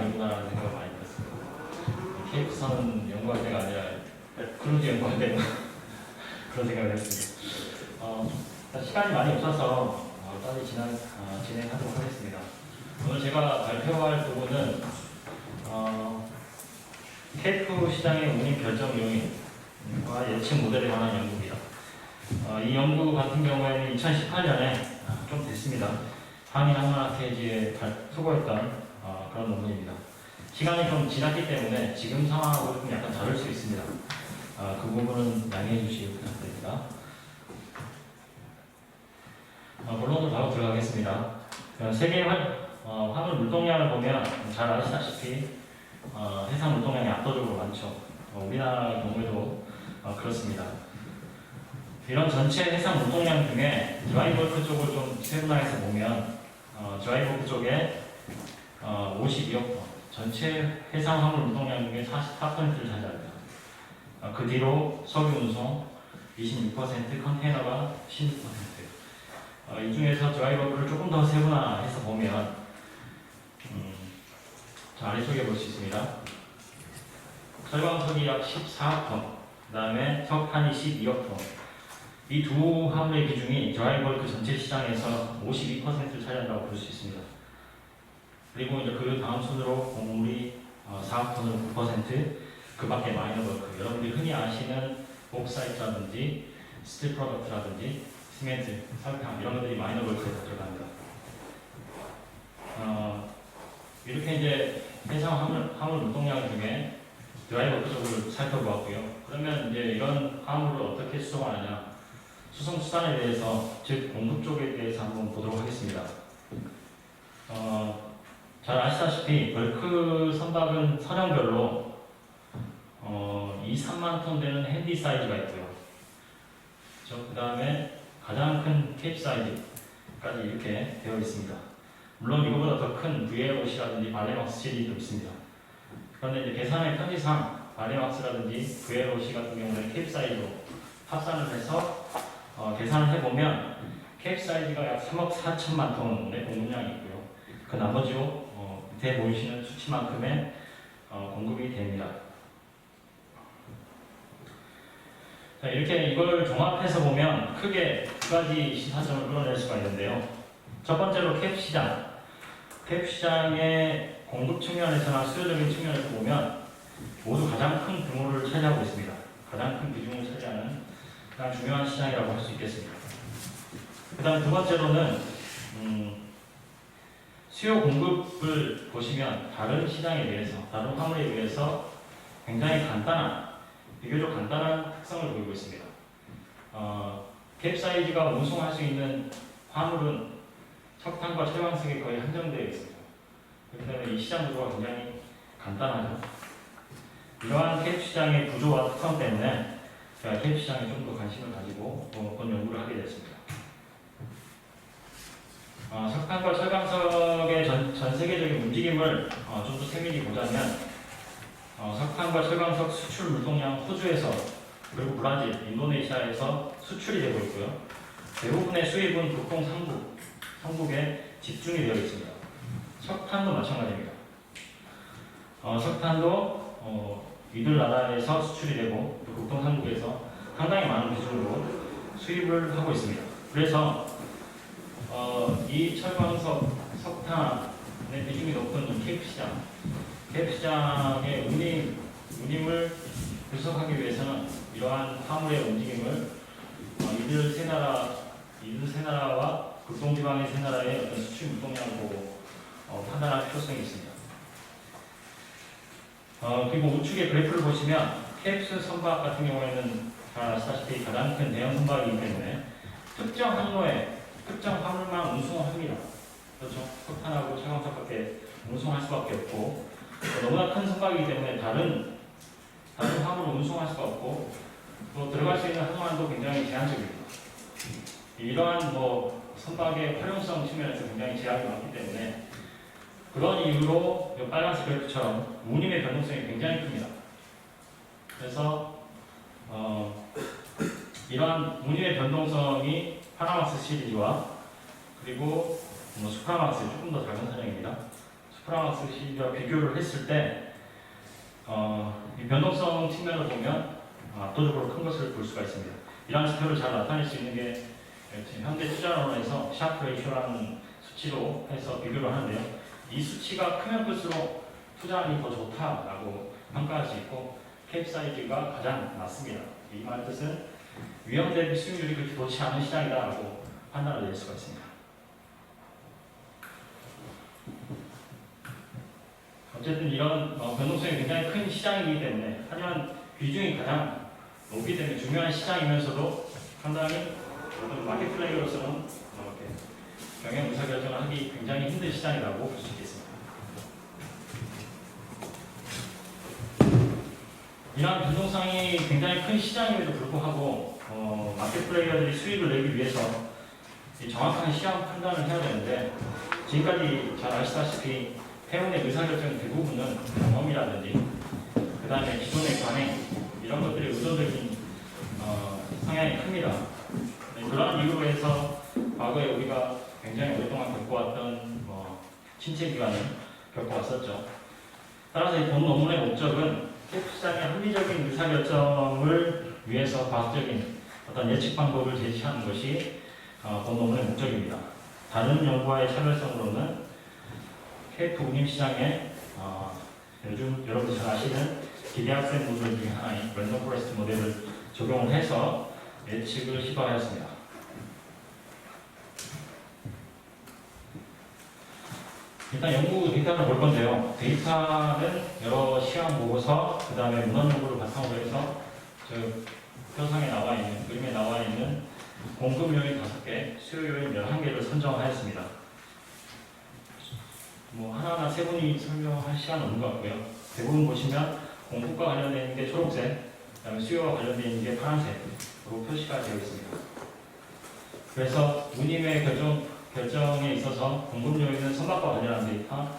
아니구나라는 생각을 많이 들었습니다. 케이프선은 연구할 때가 아니라 크루즈 연구할 때는 그런 생각을 했습니다. 시간이 많이 없어서 빨리 진행하도록 하겠습니다. 오늘 제가 발표할 부분은 케이프 시장의 운임 결정 요인과 예측 모델에 관한 연구입니다. 이 연구 같은 경우에는 2018년에 좀 됐습니다. 한인항만학회지에 소거했던 그런 논문입니다. 시간이 좀 지났기 때문에 지금 상황하고 좀 약간 다를 수 있습니다. 그 부분은 양해해 주시기 부탁드립니다. 본론으로 바로 들어가겠습니다. 세계 화물 물동량을 보면 잘 아시다시피 해상 물동량이 압도적으로 많죠. 우리나라 경우에도 그렇습니다. 이런 전체 해상 물동량 중에 드라이버크 쪽을 좀 세분화해서 보면 드라이버크 쪽에 52억 톤, 전체 해상 화물 물동량 중에 44%를 차지합니다. 그 뒤로 석유 운송 26%, 컨테이너가 16%. 이 중에서 드라이버크를 조금 더 세분화해서 보면 아래쪽에 볼 수 있습니다. 철광석이 약 14톤, 그 다음에 석탄이 12억 톤. 이 두 화물의 비중이 드라이버크 전체 시장에서 52%를 차지한다고 볼 수 있습니다. 그리고 이제 그 다음 순으로 곡물이 4억 톤으로 9%, 그 밖에 마이너버크, 여러분들이 흔히 아시는 복사이트라든지 스틸 프로덕트라든지 시멘트, 설탕 이런 것들이 마이너버크에 들어갑니다. 이렇게 이제 해상 화물 물동량 중에 드라이버크 쪽을 살펴보았고요. 그러면 이제 이런 화물을 어떻게 수송하느냐, 수송 수단에 대해서, 즉 공급 쪽에 대해서 한번 보도록 하겠습니다. 잘 아시다시피 벌크 선박은 선형별로 2, 3만 톤 되는 핸디 사이즈가 있고요. 그 다음에 가장 큰 캡사이즈까지 이렇게 되어 있습니다. 물론 이거보다 더 큰 VLOC라든지 발레막스 시리즈도 있습니다. 그런데 이제 계산의 편의상 발레막스라든지 VLOC 같은 경우는 캡사이즈로 합산을 해서 계산을 해보면 캡사이즈가 약 3억 4천만 톤의 공급량이 있고요. 그 나머지로 밑에 보이시는 수치만큼의 공급이 됩니다. 자, 이렇게 이걸 종합해서 보면 크게 두 가지 시사점을 끌어낼 수가 있는데요. 첫 번째로 캡 시장. 캡 시장의 공급 측면에서나 수요적인 측면에서 보면 모두 가장 큰 규모를 차지하고 있습니다. 가장 큰 비중을 차지하는 가장 중요한 시장이라고 할 수 있겠습니다. 그 다음 두 번째로는 수요 공급을 보시면 다른 시장에 비해서, 다른 화물에 비해서 굉장히 비교적 간단한 특성을 보이고 있습니다. 캡 사이즈가 운송할 수 있는 화물은 석탄과 철광석에 거의 한정되어 있습니다. 그렇기 때문에 이 시장 구조가 굉장히 간단하죠. 이러한 캡 시장의 구조와 특성 때문에 제가 캡 시장에 좀 더 관심을 가지고 본 연구를 하게 됐습니다. 석탄과 철광석의 전 세계적인 움직임을 좀 더 세밀히 보자면 석탄과 철광석 수출 물동량 호주에서, 그리고 브라질, 인도네시아에서 수출이 되고 있고요. 대부분의 수입은 북동 성북에 집중이 되어 있습니다. 석탄도 마찬가지입니다. 석탄도 이들 나라에서 수출이 되고 또 북동 성북에서 상당히 많은 비중으로 수입을 하고 있습니다. 그래서 이 철광석, 석탄의 비중이 높은 캡 시장의 운임을 분석하기 위해서는 이러한 화물의 움직임을 이들 세 나라와 극동지방의 세 나라의 어떤 수출 물동량을 보고 판단할 필요성이 있습니다. 그리고 우측의 그래프를 보시면 캡스 선박 같은 경우에는 잘 아시다시피 가장 큰 대형 선박이기 때문에 특정 항로에 특정 화물만 운송합니다. 그렇죠? 석탄하고 철광석밖에 운송할 수밖에 없고, 너무나 큰 선박이기 때문에 다른 화물을 운송할 수가 없고, 또 들어갈 수 있는 항만도 굉장히 제한적입니다. 이러한 선박의 활용성 측면에서 굉장히 제약이 많기 때문에 그런 이유로 이 빨간색 그래프처럼 운임의 변동성이 굉장히 큽니다. 그래서 이러한 운임의 수프라마스 시리즈와 비교를 했을 때 이 변동성 측면을 보면 압도적으로 큰 것을 볼 수가 있습니다. 이러한 지표를 잘 나타낼 수 있는 게 지금 현대투자론에서 샤프 레이쇼라는 수치로 해서 비교를 하는데요. 이 수치가 크면 클수록 투자하기 더 좋다라고 평가할 수 있고 캡 사이즈가 가장 낮습니다. 이 말 뜻은 위험 대비 수익률이 그렇게 좋지 않은 시장이다라고 판단을 낼 수가 있습니다. 어쨌든 이런 변동성이 굉장히 큰 시장이기 때문에 하지만 비중이 가장 높기 때문에 중요한 시장이면서도 상당히 어떤 마켓 플레이어로서는 경영 의사결정을 하기 굉장히 힘든 시장이라고 볼 수 있겠습니다. 이러한 변동성이 굉장히 큰 시장임에도 불구하고 마켓 플레이어들이 수익을 내기 위해서 정확한 시장 판단을 해야 되는데 지금까지 잘 아시다시피 회원의 의사결정 대부분은 경험이라든지 그 다음에 기존의 관행 이런 것들이 의존적인 성향이 큽니다. 그러한 이유로 해서 과거에 우리가 굉장히 오랫동안 겪어왔던 침체 기간을 겪어왔었죠. 따라서 이 본 논문의 목적은 시장의 합리적인 의사결정을 위해서 과학적인 어떤 예측 방법을 제시하는 것이 본 논문의 목적입니다. 다른 연구와의 차별성으로는 케이프 운임 요즘 여러분들 잘 아시는 기대학생 모델 중에 하나인 랜덤 포레스트 모델을 적용을 해서 예측을 시도하였습니다. 일단 연구 데이터를 볼 건데요. 데이터는 여러 시황 보고서, 그 다음에 문헌 연구를 바탕으로 해서 표상에 나와 있는, 그림에 나와 있는 공급 요인 5개, 수요 요인 11개를 선정하였습니다. 하나하나 세 분이 설명할 시간은 없는 것 같고요. 대부분 보시면 공급과 관련되어 있는 게 초록색, 그 다음에 수요와 관련되어 있는 게 파란색으로 표시가 되어 있습니다. 그래서 운임의 결정에 있어서 공급 요인은 선박과 관련한 데이터,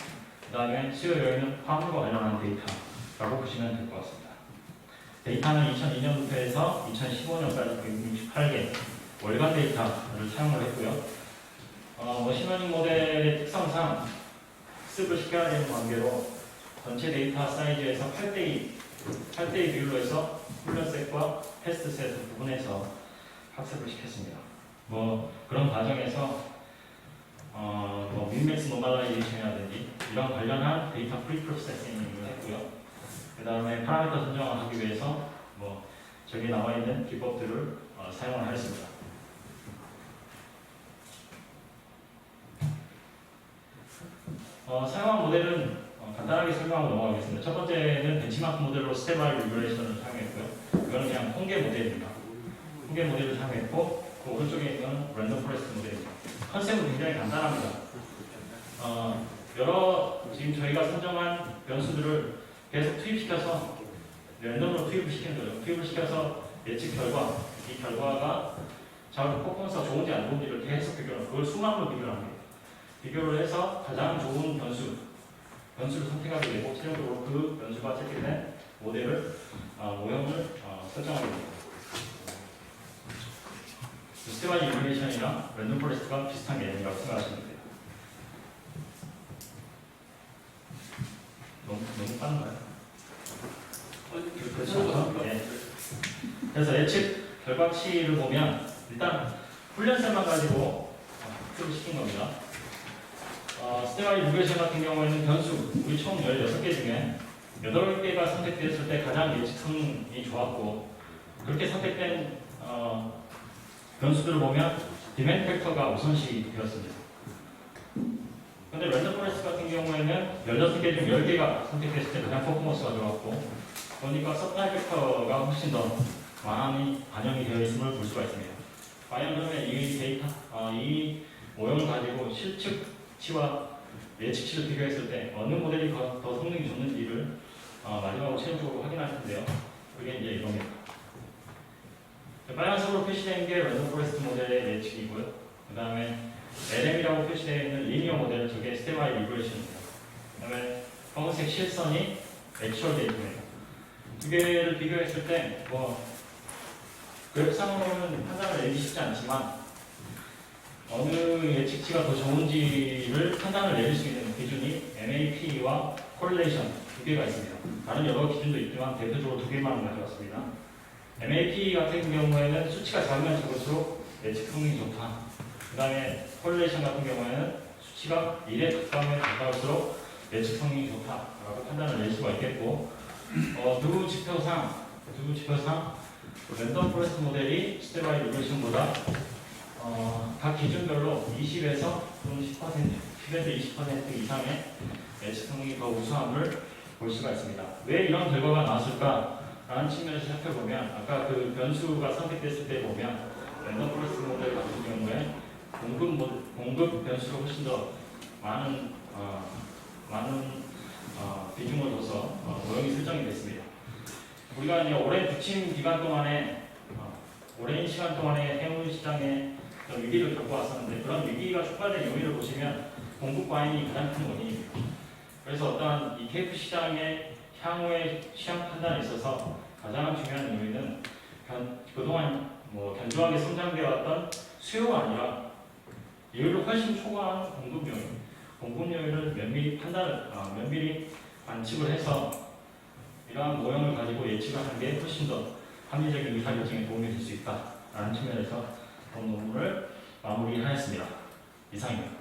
그 다음에 수요 요인은 화물과 관련한 데이터라고 보시면 될 것 같습니다. 데이터는 2002년부터 해서 2015년까지 168개 월간 데이터를 사용을 했고요. 머신러닝 모델의 특성상 학습을 시켜야 되는 관계로 전체 데이터 사이즈에서 8대2 비율로 해서 훈련셋과 테스트셋을 구분해서 학습을 시켰습니다. 그런 과정에서 민맥스 노멀라이제이션이라든지 이런 관련한 데이터 프리프로세싱을 했고요. 그 다음에 파라미터 선정을 하기 위해서 저기 나와 있는 기법들을 사용을 하였습니다. 사용한 모델은 간단하게 설명하고 넘어가겠습니다. 첫 번째는 벤치마크 모델로 스텝와이 리그레이션을 사용했고요. 이거는 그냥 통계 모델입니다. 통계 모델을 사용했고 그 오른쪽에 있는 랜덤 포레스트 모델입니다. 컨셉은 굉장히 간단합니다. 지금 저희가 선정한 변수들을 계속 투입시켜서 랜덤으로 투입을 시키는 거죠. 투입을 시켜서 예측 결과, 이 결과가 퍼포먼스가 좋은지 안 좋은지를 계속 비교를, 그걸 수만으로 비교를 합니다. 비교를 해서 가장 좋은 변수를 선택하게 되고 최종적으로 그 변수가 채택된 모델을 모형을 설정하게 됩니다. 스테바이 이미네이션이랑 랜덤 포레스트가 비슷한 개념이라고 생각하시면 돼요. 너무 빠른가요? 그렇죠. 네. 그래서 예측 결과치를 보면 일단 훈련셀만 가지고 학습을 시킨 겁니다. 스테바이 리그레이션 같은 경우에는 변수, 우리 총 16개 중에 8개가 선택되었을 때 가장 예측성이 좋았고 그렇게 선택된 변수들을 보면 디맨드 팩터가 우선시 되었습니다. 그런데 랜덤 포레스트 같은 경우에는 16개 중 10개가 선택됐을 때 가장 퍼포먼스가 좋았고 그러니까 서플라이 팩터가 훨씬 더 많이 반영이 되어 있음을 볼 수가 있습니다. 과연 그러면 이 데이터, 이 모형을 가지고 실측치와 예측치를 비교했을 때 어느 모델이 더 성능이 좋는지를 마지막으로 최종적으로 확인할 텐데요. 그게 이제 이겁니다. 빨간색으로 표시되어 있는 게 랜덤 포레스트 모델의 예측이고요. 그 다음에 LM이라고 표시되어 있는 리니어 모델은 저게 스테바이 리그레이션입니다. 그 다음에 검은색 실선이 액츄얼 데이터입니다. 두 개를 비교했을 때 그래프상으로는 판단을 내기 쉽지 않지만 어느 예측치가 더 좋은지를 판단을 내릴 수 있는 기준이 MAP와 correlation 두 개가 있습니다. 다른 여러 기준도 있지만 대표적으로 두 개만 가져왔습니다. MAP 같은 경우에는 수치가 작으면 작을수록 예측성이 좋다. 그 다음에 correlation 같은 경우에는 수치가 1에 가까우면 가까울수록 예측성이 좋다라고 판단을 낼 수가 있겠고, 두 지표상 랜덤 포레스트 모델이 스테바이 리그레션보다 각 기준별로 20에서 또는 10%, 10에서 20% 이상의 예측성이 더 우수함을 볼 수가 있습니다. 왜 이런 결과가 나왔을까라는 측면에서 살펴보면, 아까 그 변수가 선택됐을 때 보면 랜덤 포레스트 모델 같은 경우에 공급 변수로 훨씬 더 많은 비중을 둬서 모형이 설정이 됐습니다. 우리가 이제 오랜 시간 동안에 해운 시장에 위기를 겪고 왔었는데, 그런 위기가 촉발된 요인을 보시면 공급 과잉이 가장 큰 원인입니다. 그래서 어떠한 ETF 시장의 향후의 시장 판단에 있어서 가장 중요한 요인은 그동안 견조하게 성장되어 왔던 수요가 아니라 이율을 훨씬 초과한 공급 요인을 면밀히 관측을 해서 이러한 모형을 가지고 예측을 하는 게 훨씬 더 합리적인 의사결정에 도움이 될 수 있다라는 측면에서 본 논문을 마무리하였습니다. 이상입니다.